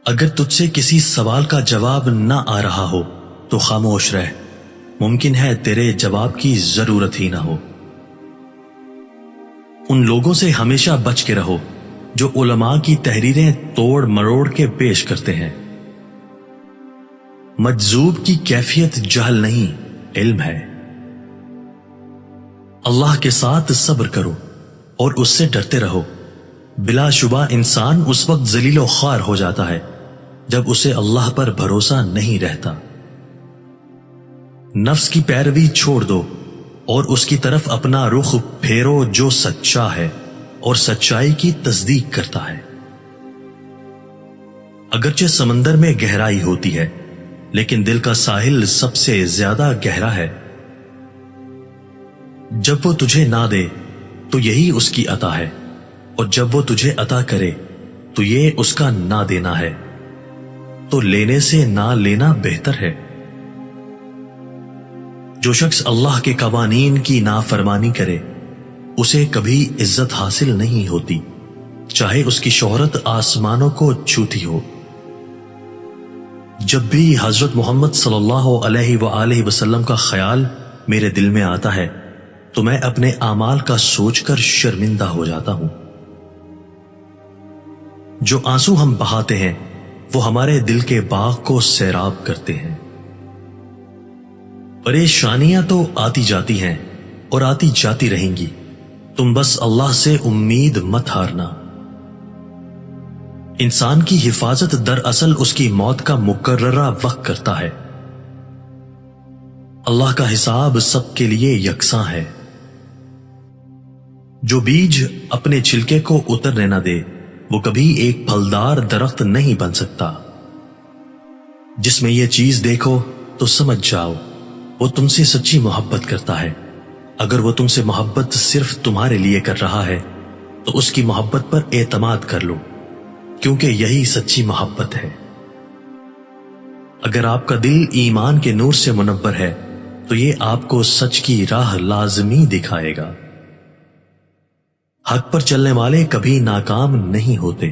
اگر تجھ سے کسی سوال کا جواب نہ آ رہا ہو تو خاموش رہ، ممکن ہے تیرے جواب کی ضرورت ہی نہ ہو۔ ان لوگوں سے ہمیشہ بچ کے رہو جو علماء کی تحریریں توڑ مروڑ کے پیش کرتے ہیں۔ مجذوب کی کیفیت جہل نہیں، علم ہے۔ اللہ کے ساتھ صبر کرو اور اس سے ڈرتے رہو۔ بلا شبہ انسان اس وقت ذلیل و خوار ہو جاتا ہے جب اسے اللہ پر بھروسہ نہیں رہتا۔ نفس کی پیروی چھوڑ دو اور اس کی طرف اپنا رخ پھیرو جو سچا ہے اور سچائی کی تصدیق کرتا ہے۔ اگرچہ سمندر میں گہرائی ہوتی ہے لیکن دل کا ساحل سب سے زیادہ گہرا ہے۔ جب وہ تجھے نہ دے تو یہی اس کی عطا ہے، اور جب وہ تجھے عطا کرے تو یہ اس کا نہ دینا ہے، تو لینے سے نہ لینا بہتر ہے۔ جو شخص اللہ کے قوانین کی نافرمانی کرے اسے کبھی عزت حاصل نہیں ہوتی، چاہے اس کی شہرت آسمانوں کو چھوتی ہو۔ جب بھی حضرت محمد صلی اللہ علیہ وآلہ وسلم کا خیال میرے دل میں آتا ہے تو میں اپنے اعمال کا سوچ کر شرمندہ ہو جاتا ہوں۔ جو آنسو ہم بہاتے ہیں وہ ہمارے دل کے باغ کو سیراب کرتے ہیں۔ پریشانیاں تو آتی جاتی ہیں اور آتی جاتی رہیں گی، تم بس اللہ سے امید مت ہارنا۔ انسان کی حفاظت دراصل اس کی موت کا مقررہ وقت کرتا ہے۔ اللہ کا حساب سب کے لیے یکساں ہے۔ جو بیج اپنے چھلکے کو اترنے نہ دے وہ کبھی ایک پھلدار درخت نہیں بن سکتا۔ جس میں یہ چیز دیکھو تو سمجھ جاؤ وہ تم سے سچی محبت کرتا ہے۔ اگر وہ تم سے محبت صرف تمہارے لیے کر رہا ہے تو اس کی محبت پر اعتماد کر لو، کیونکہ یہی سچی محبت ہے۔ اگر آپ کا دل ایمان کے نور سے منور ہے تو یہ آپ کو سچ کی راہ لازمی دکھائے گا۔ حق پر چلنے والے کبھی ناکام نہیں ہوتے۔